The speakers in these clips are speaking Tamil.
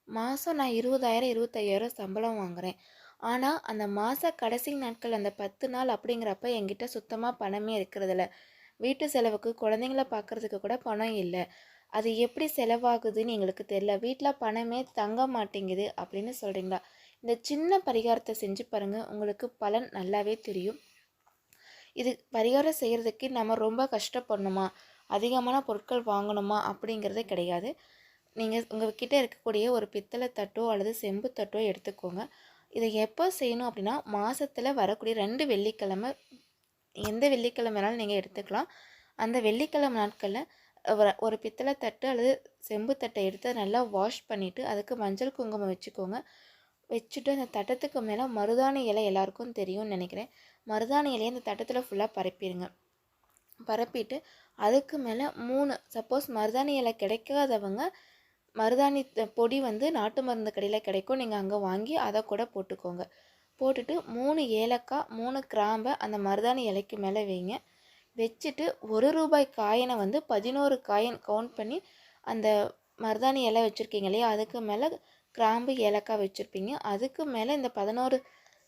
மாதம் நான் 20,000 25,000 சம்பளம் வாங்குகிறேன். ஆனால் அந்த மாத கடைசி நாட்கள் அந்த 10 நாள் அப்படிங்கிறப்ப என்கிட்ட சுத்தமாக பணமே இருக்கிறதில்ல. வீட்டு செலவுக்கு குழந்தைங்கள பார்க்குறதுக்கு கூட பணம் இல்லை. அது எப்படி செலவாகுதுன்னு எங்களுக்கு தெரியல. வீட்டில் பணமே தங்க மாட்டேங்குது அப்படின்னு சொல்கிறீங்களா? இந்த சின்ன பரிகாரத்தை செஞ்சு பாருங்கள், உங்களுக்கு பலன் நல்லாவே தெரியும். இது பரிகாரம் செய்கிறதுக்கு நம்ம ரொம்ப கஷ்டப்படணுமா, அதிகமான பொருட்கள் வாங்கணுமா அப்படிங்கிறதே கிடையாது. நீங்கள் உங்கள் கிட்டே இருக்கக்கூடிய ஒரு பித்தளை தட்டோ அல்லது செம்பு தட்டோ எடுத்துக்கோங்க. இதை எப்போ செய்யணும் அப்படின்னா, மாதத்தில் வரக்கூடிய 2 வெள்ளிக்கிழமை, எந்த வெள்ளிக்கிழமை வேணாலும் நீங்கள் எடுத்துக்கலாம். அந்த வெள்ளிக்கிழமை நாட்களில் ஒரு பித்தளை தட்டு அல்லது செம்பு தட்டை எடுத்து நல்லா வாஷ் பண்ணிவிட்டு அதுக்கு மஞ்சள் குங்குமம் வச்சுக்கோங்க. வச்சுட்டு அந்த தட்டத்துக்கு மேலே மருதாணி இலை, எல்லாருக்கும் தெரியும்னு நினைக்கிறேன், மருதாணி இலையை அந்த தட்டத்தில் ஃபுல்லாக பரப்பிடுங்க. பரப்பிட்டு அதுக்கு மேலே 3, சப்போஸ் மருதாணி இலை கிடைக்காதவங்க மருதாணி பொடி நாட்டு மருந்து கடையில் கிடைக்கும், நீங்கள் அங்கே வாங்கி அதை கூட போட்டுக்கோங்க. போட்டுட்டு 3 ஏலக்காய் 3 கிராம்பை அந்த மருதாணி இலைக்கு மேலே வைங்க. வச்சுட்டு ₹1 காயினை 11 காயின் கவுண்ட் பண்ணி அந்த மருதாணி இலை வச்சுருக்கீங்க இல்லையா, அதுக்கு மேலே கிராம்பு ஏலக்காய் வச்சுருப்பீங்க. அதுக்கு மேலே இந்த 11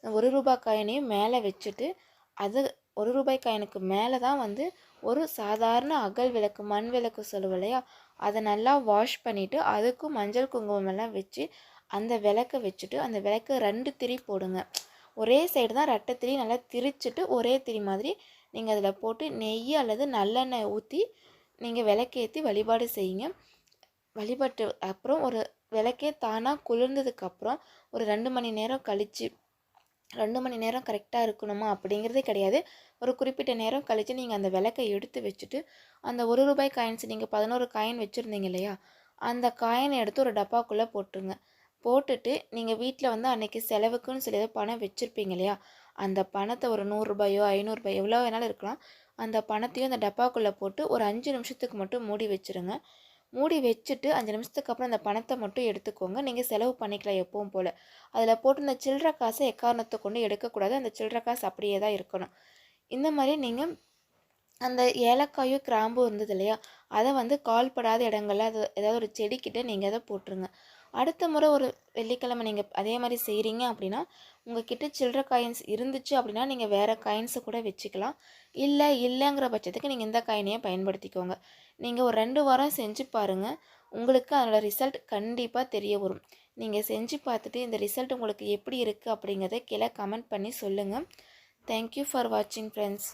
₹1 காயினையும் மேலே வச்சுட்டு, அது ₹1 காயினுக்கு மேலே தான் ஒரு சாதாரண அகல் விளக்கு, மண் விளக்கு சொல்லுவோம் இல்லையா, அதை நல்லா வாஷ் பண்ணிவிட்டு அதுக்கும் மஞ்சள் குங்குமம் எல்லாம் வச்சு அந்த விளக்கை வச்சுட்டு அந்த விளக்கு 2 திரி போடுங்க. ஒரே சைடு தான் 2 திரி நல்லா திரிச்சிட்டு ஒரே திரி மாதிரி நீங்கள் அதில் போட்டு நெய் அல்லது நல்லெண்ணெய் ஊற்றி நீங்கள் விளக்கேற்றி வழிபாடு செய்யுங்க. வழிபட்டு அப்புறம் ஒரு விளக்கே தானாக குளிர்ந்ததுக்கப்புறம் ஒரு 2 மணி நேரம் கழித்து, 2 மணி நேரம் கரெக்டாக இருக்கணுமா அப்படிங்கிறதே கிடையாது, ஒரு குறிப்பிட்ட நேரம் கழித்து நீங்கள் அந்த விளக்கை எடுத்து வச்சுட்டு அந்த ₹1 காயின்ஸ் நீங்கள் 11 காயின் வச்சுருந்தீங்க இல்லையா, அந்த காயினை எடுத்து ஒரு டப்பாக்குள்ளே போட்டுருங்க. போட்டுட்டு நீங்கள் வீட்டில் அன்றைக்கி செலவுக்குன்னு சொல்லி ஏதோ பணம் வச்சுருப்பீங்க இல்லையா, அந்த பணத்தை ஒரு ₹100 ₹500 எவ்வளோ வேணாலும் இருக்கலாம், அந்த பணத்தையும் அந்த டப்பாக்குள்ளே போட்டு ஒரு 5 நிமிஷத்துக்கு மட்டும் மூடி வச்சுருங்க. மூடி வச்சுட்டு 5 நிமிஷத்துக்கு அப்புறம் அந்த பணத்தை மட்டும் எடுத்துக்கோங்க. நீங்கள் செலவு பண்ணிக்கலாம் எப்பவும் போல். அதில் போட்டு இந்த சில்லற காசை எக்காரணத்தை கொண்டு எடுக்கக்கூடாது. அந்த சில்லற காசு அப்படியே தான் இருக்கணும். இந்த மாதிரி நீங்கள் அந்த ஏலக்காயும் கிராம்பும் இருந்தது இல்லையா, அதை கால்படாத இடங்களில் அது ஏதாவது ஒரு செடிக்கிட்ட நீங்கள் அதை போட்டுருங்க. அடுத்த முறை ஒரு வெள்ளிக்கிழமை நீங்கள் அதே மாதிரி செய்கிறீங்க அப்படின்னா, உங்கள் கிட்ட சில்லற காயின்ஸ் இருந்துச்சு அப்படின்னா நீங்கள் வேறு காயின்ஸை கூட வச்சுக்கலாம். இல்லைங்கிற பட்சத்துக்கு நீங்கள் இந்த காயினையே பயன்படுத்திக்கோங்க. நீங்கள் ஒரு 2 வாரம் செஞ்சு பாருங்கள், உங்களுக்கு அதோட ரிசல்ட் கண்டிப்பாக தெரிய வரும். நீங்கள் செஞ்சு பார்த்துட்டு இந்த ரிசல்ட் உங்களுக்கு எப்படி இருக்குது அப்படிங்கிறத கீழே கமெண்ட் பண்ணி சொல்லுங்கள். தேங்க்யூ ஃபார் வாட்சிங் ஃப்ரெண்ட்ஸ்.